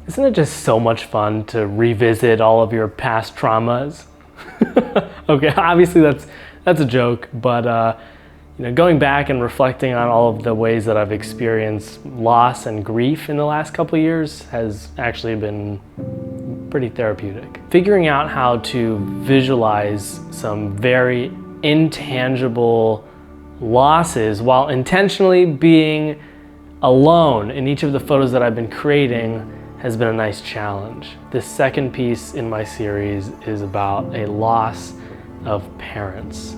Isn't it just so much fun to revisit all of your past traumas? Okay, obviously that's a joke, but going back and reflecting on all of the ways that I've experienced loss and grief in the last couple of years has actually been pretty therapeutic. Figuring out how to visualize some very intangible losses while intentionally being alone in each of the photos that I've been creating has been a nice challenge. This second piece in my series is about a loss of parents.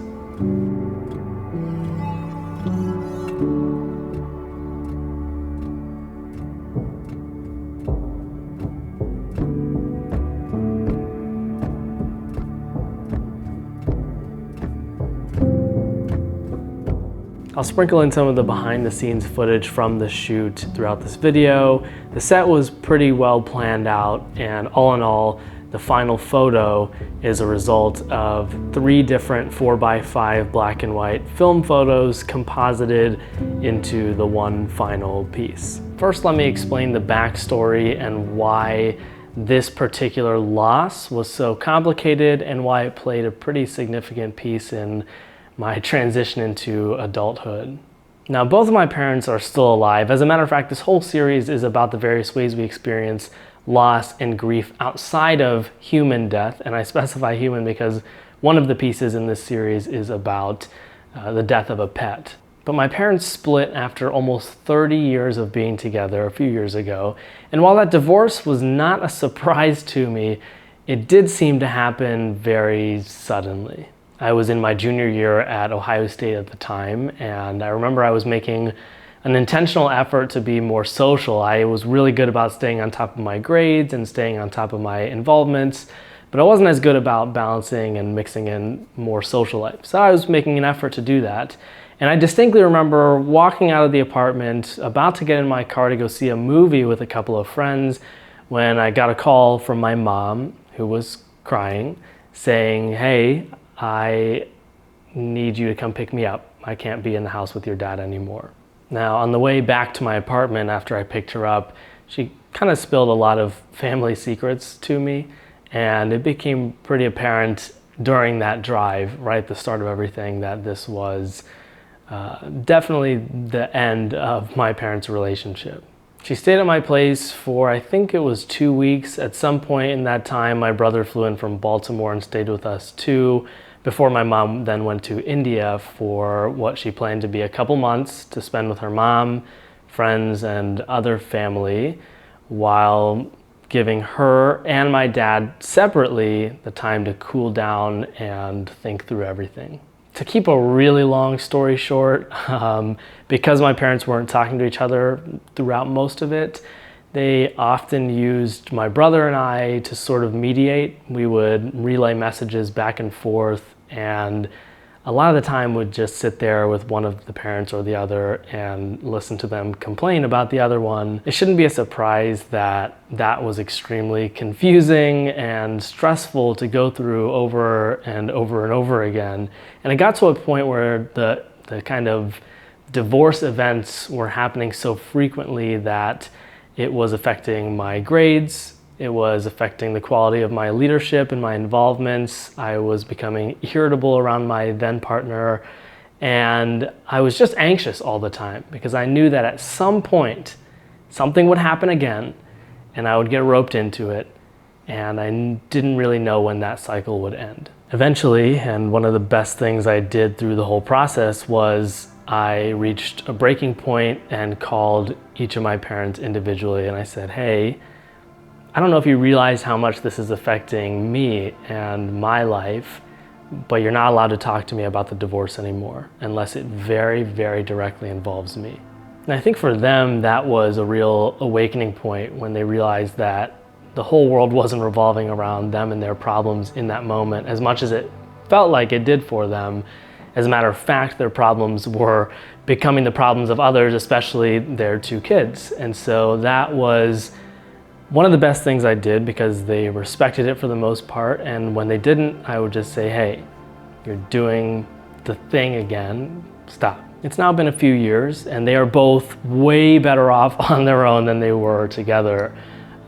I'll sprinkle in some of the behind the scenes footage from the shoot throughout this video. The set was pretty well planned out, and all in all, the final photo is a result of 3 different 4x5 black and white film photos composited into the one final piece. First, let me explain the backstory and why this particular loss was so complicated and why it played a pretty significant piece in my transition into adulthood. Now, both of my parents are still alive. As a matter of fact, this whole series is about the various ways we experience loss and grief outside of human death, and I specify human because one of the pieces in this series is about the death of a pet. But my parents split after almost 30 years of being together a few years ago, and while that divorce was not a surprise to me, it did seem to happen very suddenly. I was in my junior year at Ohio State at the time, and I remember I was making an intentional effort to be more social. I was really good about staying on top of my grades and staying on top of my involvements, but I wasn't as good about balancing and mixing in more social life. So I was making an effort to do that. And I distinctly remember walking out of the apartment, about to get in my car to go see a movie with a couple of friends, when I got a call from my mom, who was crying, saying, "Hey, I need you to come pick me up. I can't be in the house with your dad anymore." Now, on the way back to my apartment after I picked her up, she kind of spilled a lot of family secrets to me, and it became pretty apparent during that drive, right at the start of everything, that this was definitely the end of my parents' relationship. She stayed at my place for, I think it was 2 weeks. At some point in that time, my brother flew in from Baltimore and stayed with us too, before my mom then went to India for what she planned to be a couple months to spend with her mom, friends, and other family, while giving her and my dad separately the time to cool down and think through everything. To keep a really long story short, because my parents weren't talking to each other throughout most of it, they often used my brother and I to sort of mediate. We would relay messages back and forth, and a lot of the time would just sit there with one of the parents or the other and listen to them complain about the other one. It shouldn't be a surprise that that was extremely confusing and stressful to go through over and over and over again. And it got to a point where the kind of divorce events were happening so frequently that it was affecting my grades, it was affecting the quality of my leadership and my involvements. I was becoming irritable around my then partner, and I was just anxious all the time because I knew that at some point something would happen again and I would get roped into it, and I didn't really know when that cycle would end. Eventually, and one of the best things I did through the whole process was I reached a breaking point and called each of my parents individually, and I said, "Hey, I don't know if you realize how much this is affecting me and my life, but you're not allowed to talk to me about the divorce anymore unless it very, very directly involves me." And I think for them, that was a real awakening point when they realized that the whole world wasn't revolving around them and their problems in that moment as much as it felt like it did for them. As a matter of fact, their problems were becoming the problems of others, especially their 2 kids. And so that was one of the best things I did because they respected it for the most part. And when they didn't, I would just say, "Hey, you're doing the thing again, stop." It's now been a few years and they are both way better off on their own than they were together.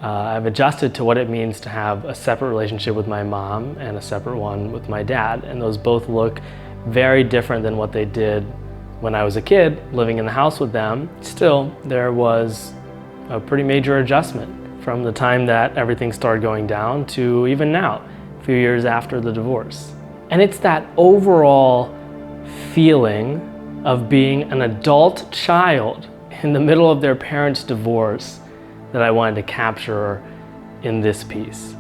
I've adjusted to what it means to have a separate relationship with my mom and a separate one with my dad. And those both look very different than what they did when I was a kid living in the house with them. Still, there was a pretty major adjustment from the time that everything started going down to even now, a few years after the divorce. And it's that overall feeling of being an adult child in the middle of their parents' divorce that I wanted to capture in this piece.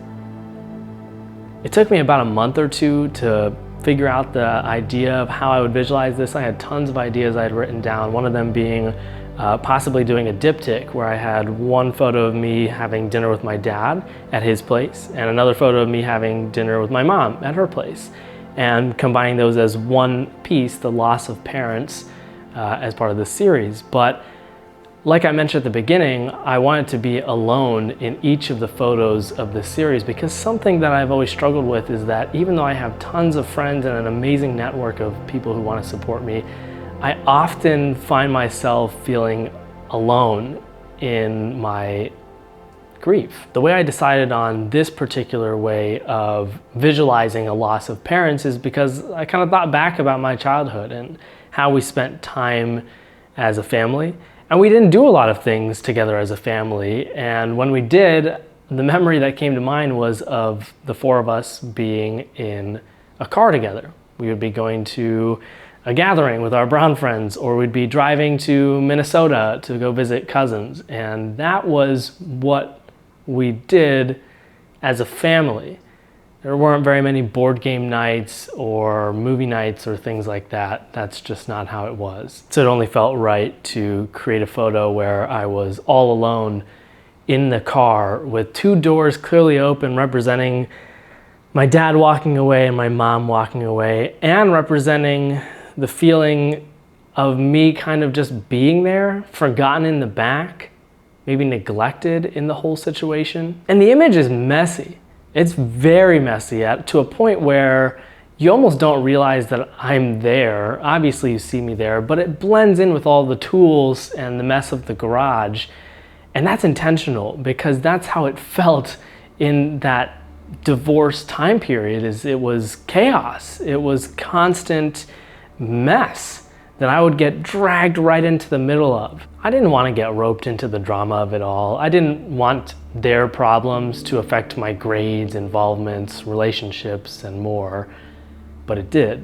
It took me about a month or two to figure out the idea of how I would visualize this. I had tons of ideas I had written down, one of them being possibly doing a diptych where I had one photo of me having dinner with my dad at his place and another photo of me having dinner with my mom at her place, and combining those as one piece, the loss of parents, as part of this series. But like I mentioned at the beginning, I wanted to be alone in each of the photos of this series, because something that I've always struggled with is that even though I have tons of friends and an amazing network of people who want to support me, I often find myself feeling alone in my grief. The way I decided on this particular way of visualizing a loss of parents is because I kind of thought back about my childhood and how we spent time as a family. And we didn't do a lot of things together as a family. And when we did, the memory that came to mind was of the four of us being in a car together. We would be going to a gathering with our Brown friends, or we'd be driving to Minnesota to go visit cousins. And that was what we did as a family. There weren't very many board game nights or movie nights or things like that. That's just not how it was. So it only felt right to create a photo where I was all alone in the car with two doors clearly open, representing my dad walking away and my mom walking away, and representing the feeling of me kind of just being there, forgotten in the back, maybe neglected in the whole situation. And the image is messy. It's very messy to a point where you almost don't realize that I'm there. Obviously you see me there, but it blends in with all the tools and the mess of the garage. And that's intentional, because that's how it felt in that divorce time period. It was chaos. It was constant mess that I would get dragged right into the middle of. I didn't want to get roped into the drama of it all. I didn't want their problems to affect my grades, involvements, relationships, and more, but it did.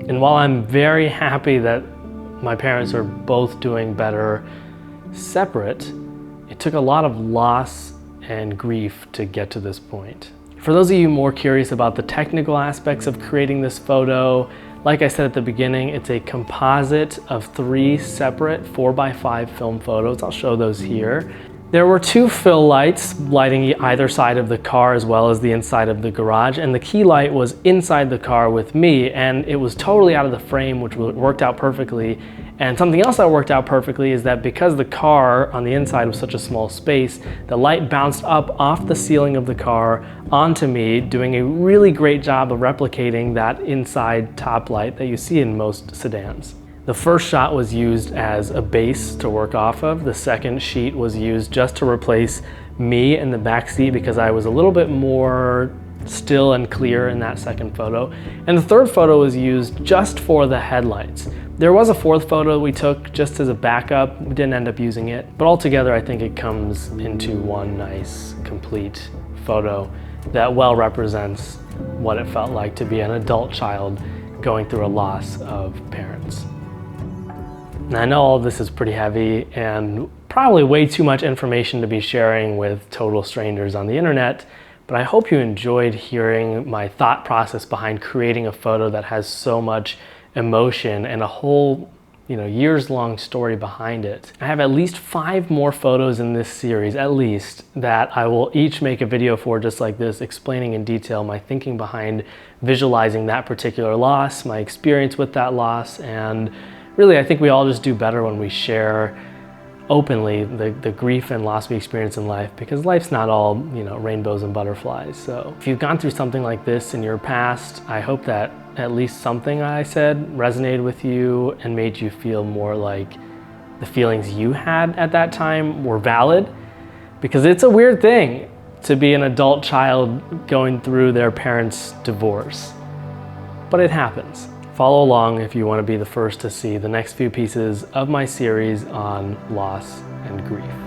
And while I'm very happy that my parents are both doing better separate, it took a lot of loss and grief to get to this point. For those of you more curious about the technical aspects of creating this photo, like I said at the beginning, it's a composite of 3 separate 4x5 film photos. I'll show those here. There were 2 fill lights lighting either side of the car as well as the inside of the garage, and the key light was inside the car with me, and it was totally out of the frame, which worked out perfectly. And something else that worked out perfectly is that because the car on the inside was such a small space, the light bounced up off the ceiling of the car onto me, doing a really great job of replicating that inside top light that you see in most sedans. The first shot was used as a base to work off of. The second sheet was used just to replace me in the back seat because I was a little bit more still and clear in that second photo. And the third photo was used just for the headlights. There was a 4th photo we took just as a backup. We didn't end up using it, but altogether I think it comes into one nice, complete photo that well represents what it felt like to be an adult child going through a loss of parents. Now, I know all of this is pretty heavy and probably way too much information to be sharing with total strangers on the internet, but I hope you enjoyed hearing my thought process behind creating a photo that has so much emotion and a whole, years-long story behind it. I have at least 5 more photos in this series, at least, that I will each make a video for just like this, explaining in detail my thinking behind visualizing that particular loss, my experience with that loss, and really I think we all just do better when we share openly the grief and loss we experience in life, because life's not all, rainbows and butterflies. So if you've gone through something like this in your past, I hope that at least something I said resonated with you and made you feel more like the feelings you had at that time were valid, because it's a weird thing to be an adult child going through their parents' divorce. But it happens. Follow along if you want to be the first to see the next few pieces of my series on loss and grief.